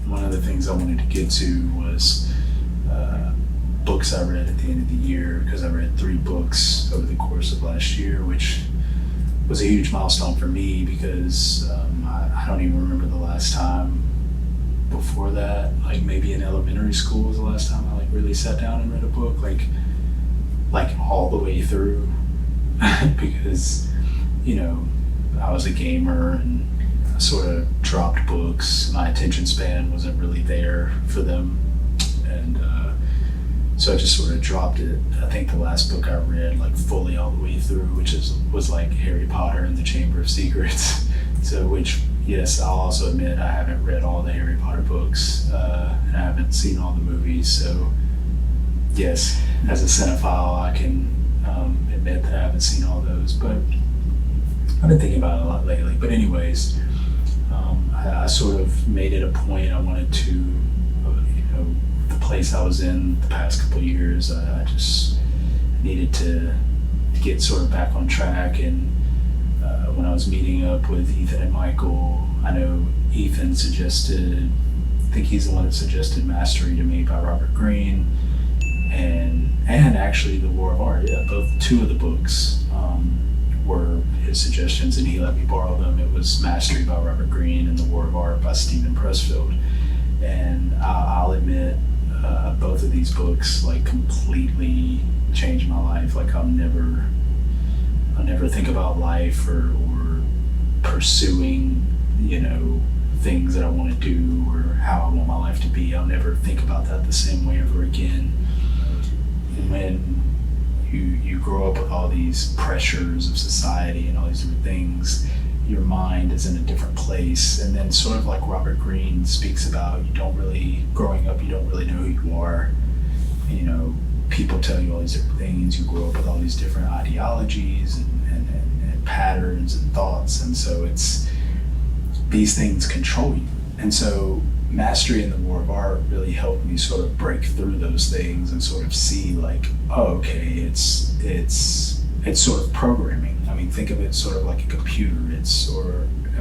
one of the things I wanted to get to was books I read at the end of the year, because I read 3 books over the course of last year, which was a huge milestone for me because I don't even remember the last time before that. Like maybe in elementary school was the last time I like really sat down and read a book like all the way through because I was a gamer and I sort of dropped books. My attention span wasn't really there for them, and so I just sort of dropped it. I think the last book I read like fully all the way through, was like Harry Potter and the Chamber of Secrets. So which, yes, I'll also admit I haven't read all the Harry Potter books, and I haven't seen all the movies. So yes, as a cinephile, I can admit that I haven't seen all those, but I've been thinking about it a lot lately. But anyways, I sort of made it a point. I wanted to, the place I was in the past couple of years, I just needed to get sort of back on track. And when I was meeting up with Ethan and Mikal, I know Ethan suggested, I think he's the one that suggested Mastery to me by Robert Greene, and actually The War of Art. Yeah, both 2 of the books were his suggestions, and he let me borrow them. It was Mastery by Robert Greene and The War of Art by Stephen Pressfield. And I'll admit, both of these books like completely changed my life. Like I'll never think about life or pursuing, things that I want to do or how I want my life to be. I'll never think about that the same way ever again. When you grow up with all these pressures of society and all these different things, your mind is in a different place. And then sort of like Robert Greene speaks about, growing up, you don't really know who you are. People tell you all these different things. You grow up with all these different ideologies and patterns and thoughts. And so these things control you. And so Mastery in The War of Art really helped me sort of break through those things and sort of see like, oh, okay, it's sort of programming. I mean, think of it sort of like a computer.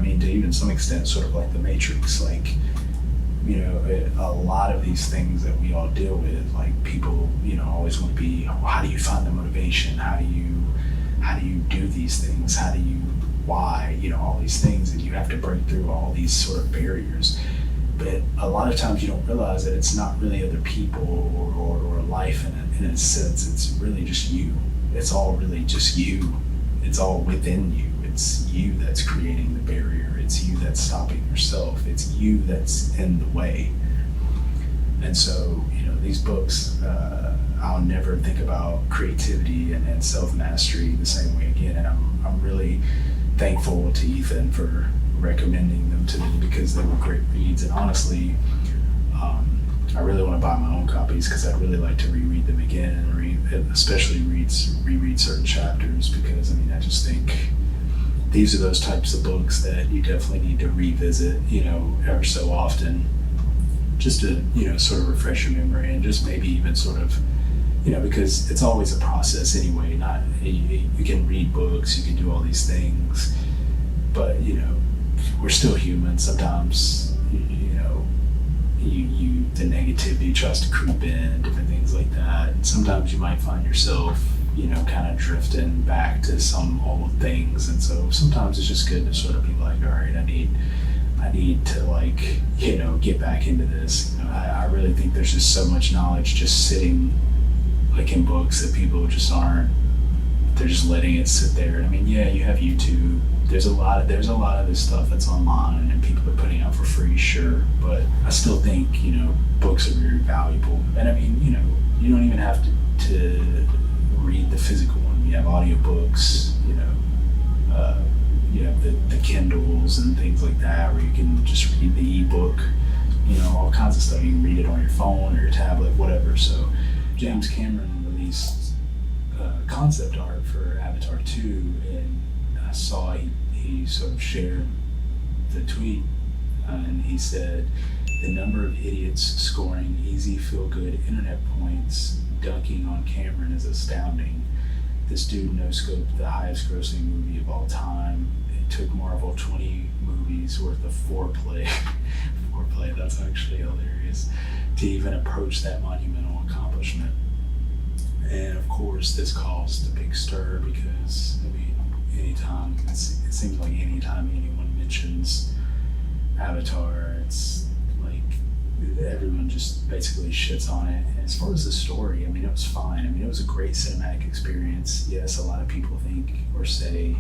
To even some extent, sort of like the Matrix. Like, a lot of these things that we all deal with, like people, always want to be, well, how do you find the motivation? How do you do these things? Why? All these things, and you have to break through all these sort of barriers. But a lot of times you don't realize that it's not really other people or life in a sense. It's really just you. It's all really just you. It's all within you. It's you that's creating the barrier. It's you that's stopping yourself. It's you that's in the way. And so, these books, I'll never think about creativity and self-mastery the same way again. And I'm really thankful to Ethan for recommending them to me because they were great reads. And honestly, I really want to buy my own copies because I'd really like to reread them again and especially reread certain chapters, because I just think these are those types of books that you definitely need to revisit, ever so often, just to, sort of refresh your memory and just maybe even sort of, because it's always a process anyway. You can read books, you can do all these things, but we're still human. Sometimes the negativity tries to creep in and different things like that. And sometimes you might find yourself, kind of drifting back to some old things. And so sometimes it's just good to sort of be like, all right, I need to like, get back into this. I really think there's just so much knowledge just sitting like in books that people just aren't, they're just letting it sit there. I mean, yeah, you have YouTube. There's a lot of this stuff that's online and people are putting out for free, sure. But I still think, books are very valuable. And I mean, you don't even have to read the physical one. You have audiobooks, you have the Kindles and things like that, where you can just read the ebook, all kinds of stuff. You can read it on your phone or your tablet, whatever. So James Cameron released concept art for Avatar 2, and I saw he sort of shared the tweet, and he said, the number of idiots scoring easy feel-good internet points dunking on Cameron is astounding. This dude no-scoped the highest grossing movie of all time. It took Marvel 20 movies worth of foreplay foreplay. That's actually hilarious to even approach that monumental accomplishment. And of course, this caused a big stir because, I mean, anytime, it seems like anytime anyone mentions Avatar, it's like everyone just basically shits on it. And as far as the story, I mean, it was fine. I mean, it was a great cinematic experience. Yes, a lot of people think or say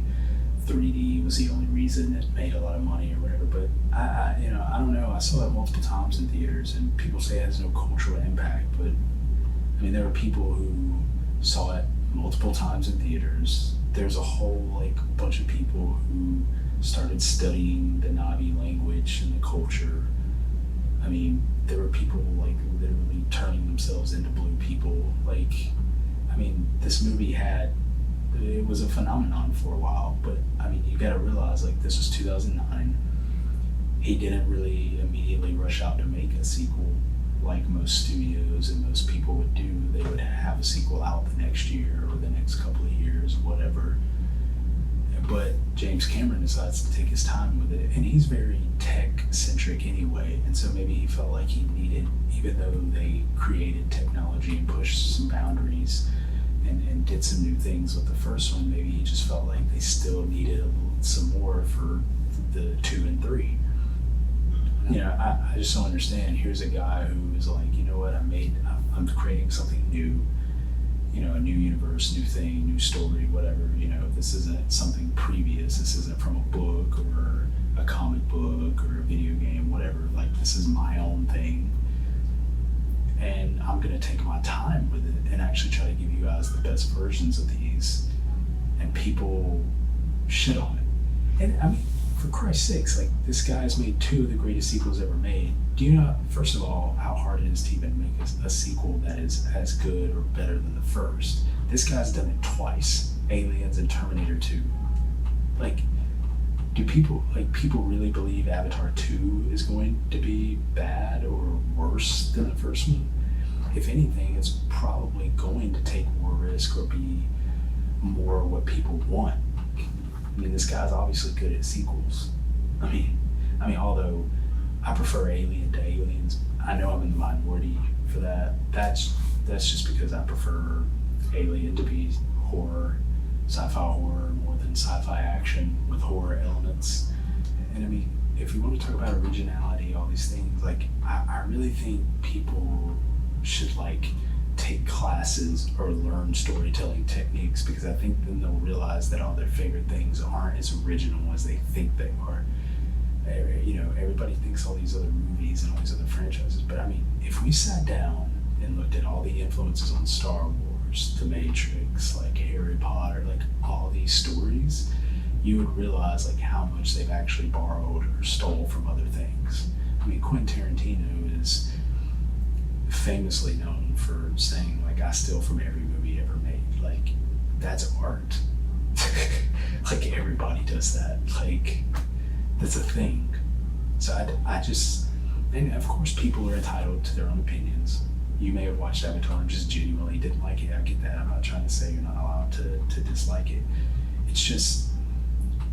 3D was the only reason it made a lot of money or whatever, but I don't know. I saw it multiple times in theaters, and people say it has no cultural impact, but I mean, there were people who saw it multiple times in theaters. There's a whole like bunch of people who started studying the Na'vi language and the culture. I mean, there were people like literally turning themselves into blue people. Like, I mean, this movie it was a phenomenon for a while, but I mean, you gotta realize like this was 2009. He didn't really immediately rush out to make a sequel like most studios and most people would do. They would have a sequel out the next year or the next couple of years, whatever. But James Cameron decides to take his time with it, and he's very tech-centric anyway, and so maybe he felt like he needed, even though they created technology and pushed some boundaries and did some new things with the first one, maybe he just felt like they still needed some more for the 2 and 3. You know, I just don't understand. Here's a guy who is like, you know what, I'm creating something new, you know, a new universe, new thing, new story, whatever. You know, this isn't something previous. This isn't from a book or a comic book or a video game, whatever. Like, this is my own thing. And I'm going to take my time with it and actually try to give you guys the best versions of these. And people shit on it. And I mean, for Christ's sakes, like, this guy's made 2 of the greatest sequels ever made. Do you know, first of all, how hard it is to even make a sequel that is as good or better than the first? This guy's done it twice. Aliens and Terminator 2. Like, do people really believe Avatar 2 is going to be bad or worse than the first one? If anything, it's probably going to take more risk or be more what people want. I mean, this guy's obviously good at sequels. I mean, although I prefer Alien to Aliens, I know I'm in the minority for that. That's just because I prefer Alien to be horror, sci-fi horror, more than sci-fi action with horror elements. And I mean, if we want to talk about originality, all these things, like, I really think people should like take classes or learn storytelling techniques, because I think then they'll realize that all their favorite things aren't as original as they think they are. You know, everybody thinks all these other movies and all these other franchises, but I mean, if we sat down and looked at all the influences on Star Wars, The Matrix, like Harry Potter, like all these stories, you would realize like how much they've actually borrowed or stole from other things. I mean, Quentin Tarantino is famously known for saying like, I steal from every movie ever made. Like, that's art. Like, everybody does that. Like, that's a thing. So I just, and of course people are entitled to their own opinions. You may have watched Avatar and just genuinely didn't like it. I get that. I'm not trying to say you're not allowed to dislike it. It's just,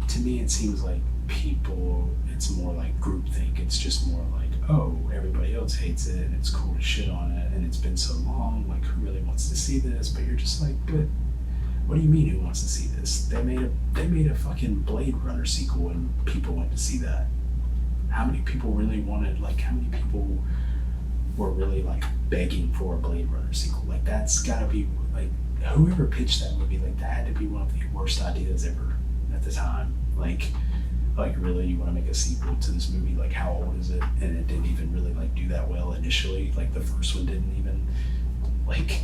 to me it seems like people, it's more like groupthink. It's just more like, oh, everybody else hates it and it's cool to shit on it and it's been so long, like, who really wants to see this? But you're just like, but what do you mean who wants to see this? They made a fucking Blade Runner sequel and people went to see that. How many people really wanted, like, how many people were really like begging for a Blade Runner sequel? Like, that's gotta be, like, whoever pitched that movie, like, that had to be one of the worst ideas ever at the time. Like really, you want to make a sequel to this movie? Like, how old is it? And it didn't even really like do that well initially. Like, the first one didn't even, like,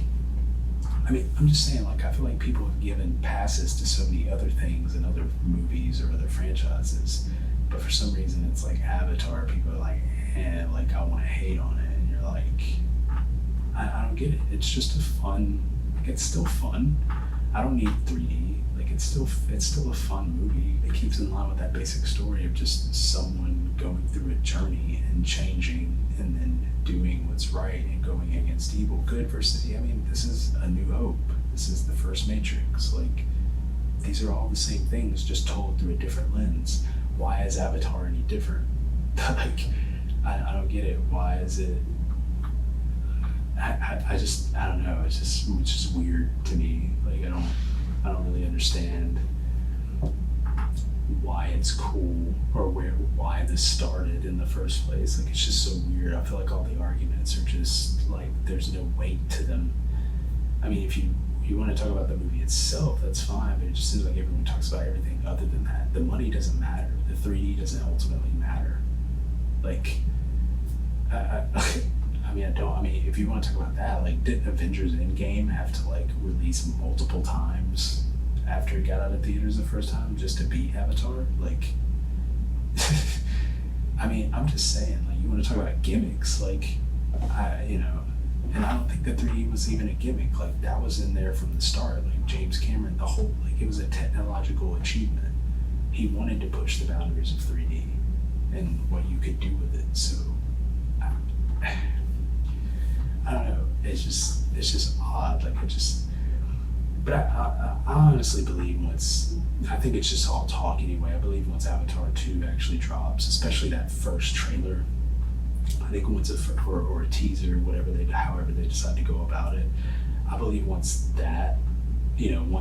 I mean, I'm just saying, like, I feel like people have given passes to so many other things and other movies or other franchises, but for some reason it's like Avatar, people are like, like, I want to hate on it, and you're like, I don't get it. It's just a fun, like, it's still fun. I don't need 3D. Like, it's still a fun movie. It keeps in line with that basic story of just someone going through a journey and changing and then doing what's right and going against evil. Good versus, I mean, this is A New Hope. This is the first Matrix. Like, these are all the same things, just told through a different lens. Why is Avatar any different? Like, I don't get it. Why is it? I don't know. It's just weird to me. Like I don't really understand why it's cool or why this started in the first place. Like it's just so weird. I feel like all the arguments are just like there's no weight to them. I mean, if you want to talk about the movie itself, that's fine, but it just seems like everyone talks about everything other than that. The money doesn't matter. The 3D doesn't ultimately matter. Like, I mean, if you want to talk about that, like, did Avengers Endgame have to, like, release multiple times after it got out of theaters the first time just to beat Avatar? Like, I mean, I'm just saying, like, you want to talk about gimmicks, like, and I don't think the 3D was even a gimmick. Like, that was in there from the start. Like, James Cameron, it was a technological achievement. He wanted to push the boundaries of 3D and what you could do with it. So, I don't know. It's just odd. Like, but I honestly believe I think it's just all talk anyway. I believe once Avatar 2 actually drops, especially that first trailer, I think once or a teaser, however they decide to go about it, I believe once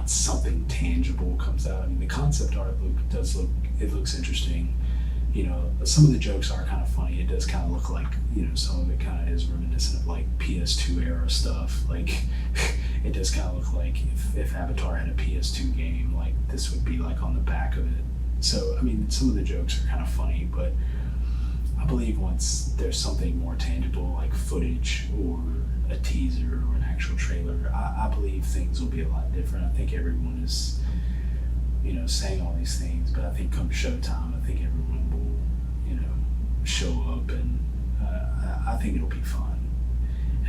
something tangible comes out. I mean, the concept art looks interesting. Some of the jokes are kind of funny. It does kind of look like, some of it kind of is reminiscent of like PS2 era stuff. Like, it does kind of look like if Avatar had a PS2 game, like this would be like on the back of it. So, I mean, some of the jokes are kind of funny, but I believe once there's something more tangible, like footage or a teaser or an actual trailer, I believe things will be a lot different. I think everyone is, saying all these things, but I think come showtime, I think everyone will, show up, and I think it'll be fun.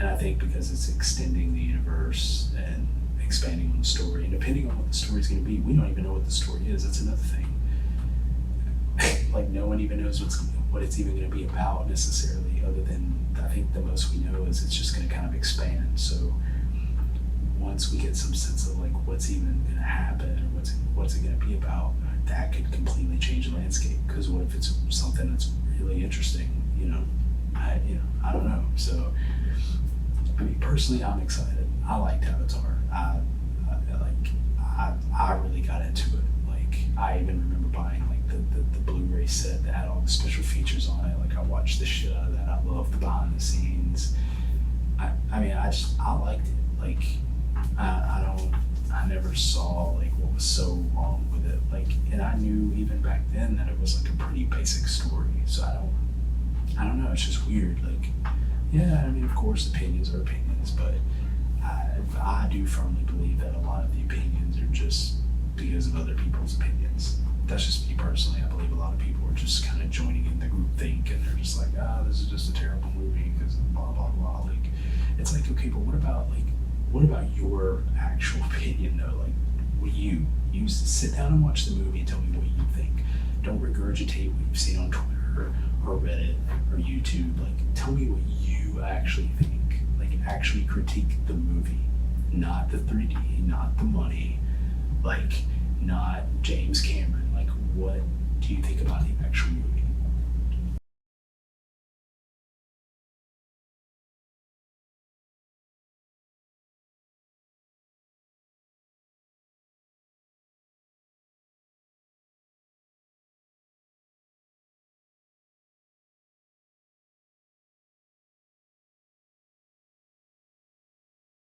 And I think because it's extending the universe and expanding on the story, and depending on what the story's going to be, we don't even know what the story is. That's another thing. Like, no one even knows what it's even going to be about necessarily, other than I think the most we know is it's just going to kind of expand. So once we get some sense of like what's even going to happen or what's it going to be about, that could completely change the landscape. Because what if it's something that's really interesting? I don't know. So I mean, personally, I'm excited. I liked Avatar. I really got into it. Like, I even remember buying like the Blu-ray set that had all the special features on it. Like, I watched the shit out of that. I loved the behind the scenes. I liked it. Like, I never saw like what was so wrong with it. Like, and I knew even back then that it was like a pretty basic story. So I don't know. It's just weird. Like, yeah, I mean, of course, opinions are opinions, but I do firmly believe that a lot of the opinions are just because of other people's opinions. That's just me personally. I believe a lot of people are just kind of joining in the group think, and they're just like, this is just a terrible movie because blah blah blah. Like, it's like, okay, but what about your actual opinion though? Like, what you sit down and watch the movie and tell me what you think. Don't regurgitate what you've seen on Twitter or Reddit or YouTube. Like, tell me what you actually think. Like, actually critique the movie, not the 3D, not the money, like, not James Cameron. Like, what do you think about the actual movie?